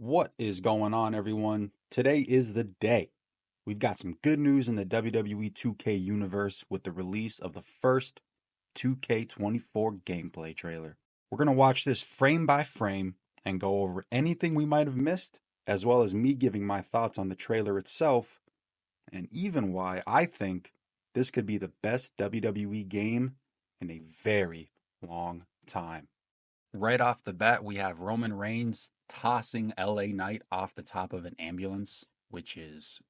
What is going on, everyone? Today is the day. We've got some good news in the WWE 2K universe with the release of the first 2K24 gameplay trailer. We're going to watch this frame by frame and go over anything we might have missed, as well as me giving my thoughts on the trailer itself, and even why I think this could be the best WWE game in a very long time. Right off the bat, we have Roman Reigns tossing LA Knight off the top of an ambulance, which is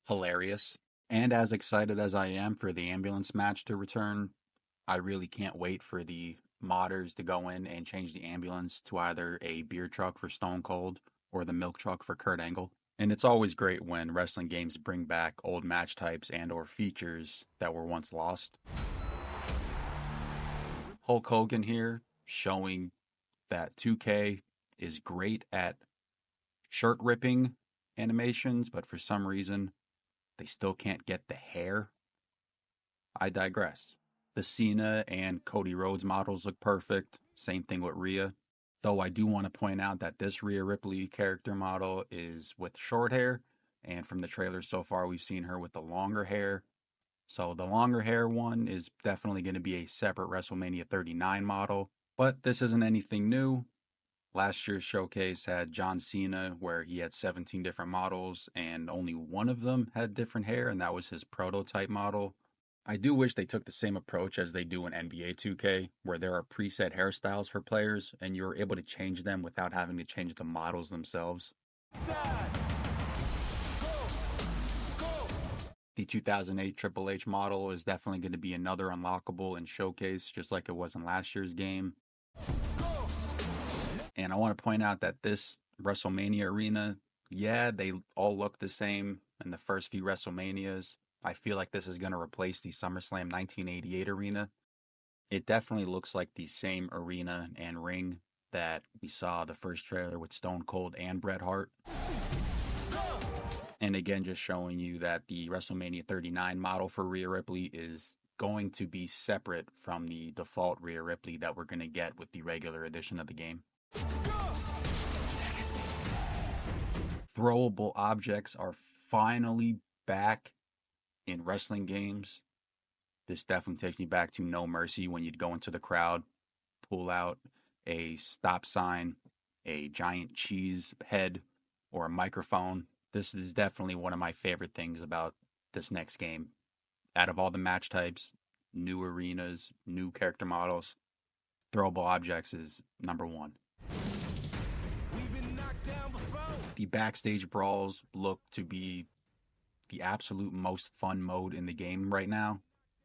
hilarious. And as excited as I am for the ambulance match to return, I really can't wait for the modders to go in and change the ambulance to either a beer truck for Stone Cold or the milk truck for Kurt Angle. And it's always great when wrestling games bring back old match types and or features that were once lost. Hulk Hogan here showing that 2K is great at shirt ripping animations, but for some reason they still can't get the hair. I digress. The Cena and Cody Rhodes models look perfect. Same thing with Rhea. Though I do want to point out that this Rhea Ripley character model is with short hair, and from the trailer so far we've seen her with the longer hair. So the longer hair one is definitely going to be a separate WrestleMania 39 model, but this isn't anything new. Last year's showcase had John Cena, where he had 17 different models, and only one of them had different hair, and that was his prototype model. I do wish they took the same approach as they do in NBA 2K, where there are preset hairstyles for players, and you're able to change them without having to change the models themselves. The 2008 Triple H model is definitely going to be another unlockable in Showcase, just like it was in last year's game. And I want to point out that this WrestleMania arena, yeah, they all look the same in the first few WrestleManias. I feel like this is going to replace the SummerSlam 1988 arena. It definitely looks like the same arena and ring that we saw the first trailer with Stone Cold and Bret Hart. And again, just showing you that the WrestleMania 39 model for Rhea Ripley is going to be separate from the default Rhea Ripley that we're going to get with the regular edition of the game. Throwable objects are finally back in wrestling games. This definitely takes me back to No Mercy when you'd go into the crowd, pull out a stop sign, a giant cheese head, or a microphone. This is definitely one of my favorite things about this next game. Out of all the match types, new arenas, new character models, throwable objects is number one. The backstage brawls look to be the absolute most fun mode in the game right now.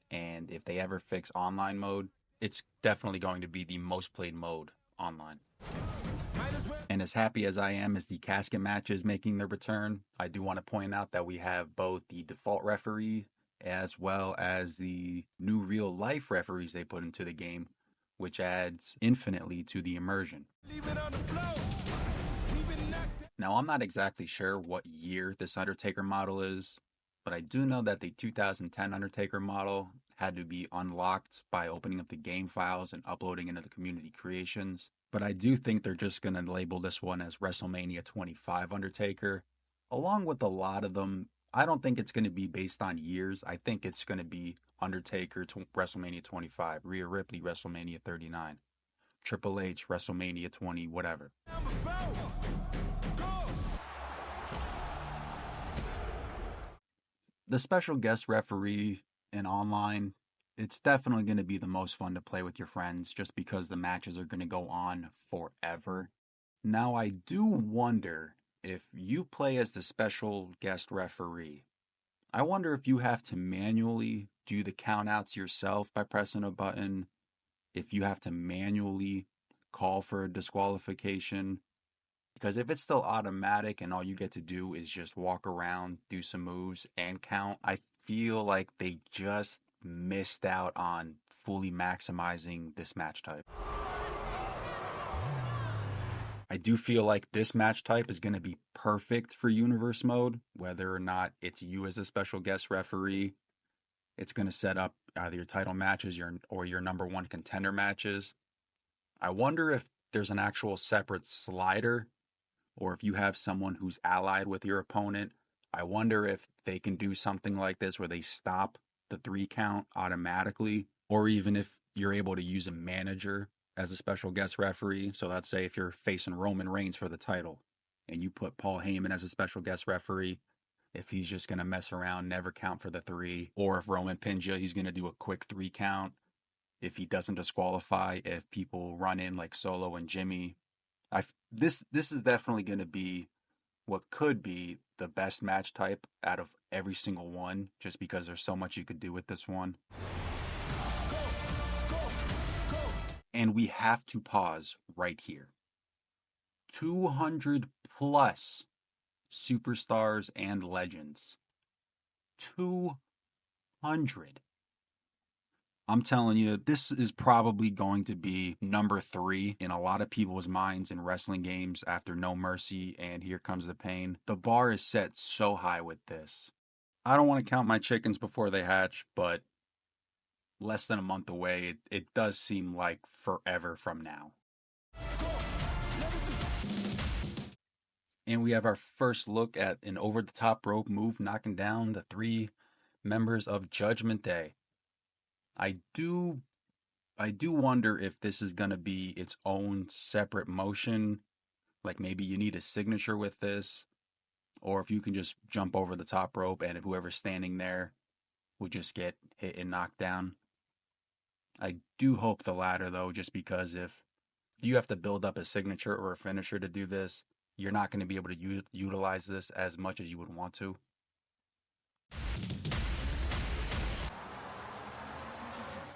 And if they ever fix online mode, it's definitely going to be the most played mode online. And as happy as I am as the casket matches making their return, I do want to point out that we have both the default referee as well as the new real life referees they put into the game, which adds infinitely to the immersion. Now, I'm not exactly sure what year this Undertaker model is, but I do know that the 2010 Undertaker model had to be unlocked by opening up the game files and uploading into the community creations. But I do think they're just going to label this one as WrestleMania 25 Undertaker. Along with a lot of them, I don't think it's going to be based on years. I think it's going to be Undertaker WrestleMania 25, Rhea Ripley WrestleMania 39, Triple H WrestleMania 20, whatever. The special guest referee in online, it's definitely going to be the most fun to play with your friends just because the matches are going to go on forever. Now, I do wonder if you play as the special guest referee. I wonder if you have to manually do the countouts yourself by pressing a button, if you have to manually call for a disqualification. Because if it's still automatic and all you get to do is just walk around, do some moves, and count, I feel like they just missed out on fully maximizing this match type. I do feel like this match type is going to be perfect for Universe mode, whether or not it's you as a special guest referee. It's going to set up either your title matches or your number one contender matches. I wonder if there's an actual separate slider or if you have someone who's allied with your opponent, I wonder if they can do something like this where they stop the 3 count automatically, or even if you're able to use a manager as a special guest referee. So let's say if you're facing Roman Reigns for the title and you put Paul Heyman as a special guest referee, if he's just going to mess around, never count for the 3, or if Roman pins you, he's going to do a quick 3 count. If he doesn't disqualify, if people run in like Solo and Jimmy, this is definitely going to be what could be the best match type out of every single one, just because there's so much you could do with this one. And we have to pause right here. 200 plus superstars and legends. 200. I'm telling you, this is probably going to be number 3 in a lot of people's minds in wrestling games after No Mercy and Here Comes the Pain. The bar is set so high with this. I don't want to count my chickens before they hatch, but less than a month away, it does seem like forever from now. And we have our first look at an over-the-top rope move knocking down the 3 members of Judgment Day. I do wonder if this is going to be its own separate motion. Like maybe you need a signature with this, or if you can just jump over the top rope and whoever's standing there will just get hit and knocked down. I do hope the latter though, just because if you have to build up a signature or a finisher to do this, you're not going to be able to utilize this as much as you would want to.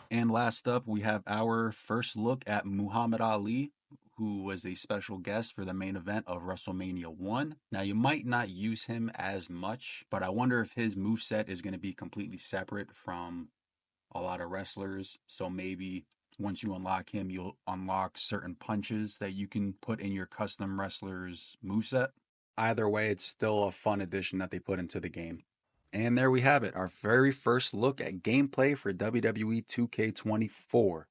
And last up, we have our first look at Muhammad Ali, who was a special guest for the main event of WrestleMania 1. Now, you might not use him as much, but I wonder if his moveset is going to be completely separate from a lot of wrestlers. So maybe once you unlock him, you'll unlock certain punches that you can put in your custom wrestler's moveset. Either way, it's still a fun addition that they put into the game. And there we have it, our very first look at gameplay for WWE 2K24.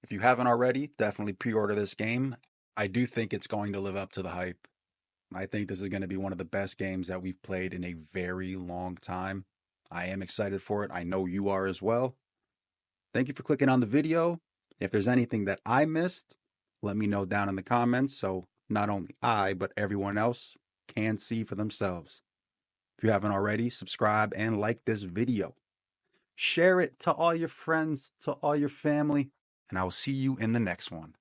If you haven't already, definitely pre-order this game. I do think it's going to live up to the hype. I think this is going to be one of the best games that we've played in a very long time. I am excited for it. I know you are as well. Thank you for clicking on the video. If there's anything that I missed, let me know down in the comments so not only I, but everyone else can see for themselves. If you haven't already, subscribe and like this video. Share it to all your friends, to all your family, and I will see you in the next one.